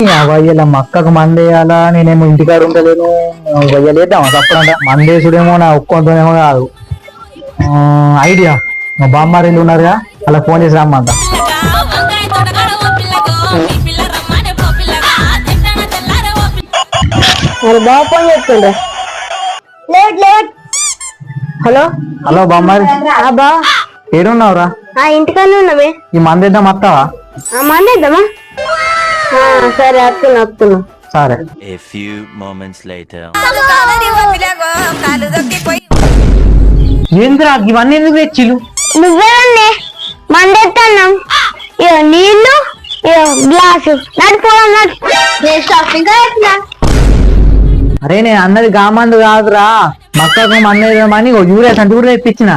వయ్యాల మక్కకు మందేయాలా, నేనేమో ఇంటికాడ ఉండలేను. వయ్యలేద్దాం తప్పుడంట, మందేసుడేమో నా ఒక్కొంతోనేమో కాదు. ఐడియా, మా బామ్మారిల్లు ఉన్నారుగా, అలా ఫోన్ చేసి రమ్మంట. బాగా ఫోన్ చేస్తుండే. హలో హలో బామ్మారి, బా ఏడున్నావురా? ఇంటికన్నా ఉన్నామే. ఈ మందేద్దాం వస్తావా? మందేద్దామా? సరే వస్తున్నా. సరే. A few moments later. ఏంద్రా ఇవన్నీ ఎందుకు తెచ్చిలు? నువ్వేనండి మందేస్తున్నాం. నీళ్లు గ్లాసు అరే నేను అన్నది గామందు కాదురా, మక్కకు మందేద్దామని యూరియా సంటూరు తెప్పించిన.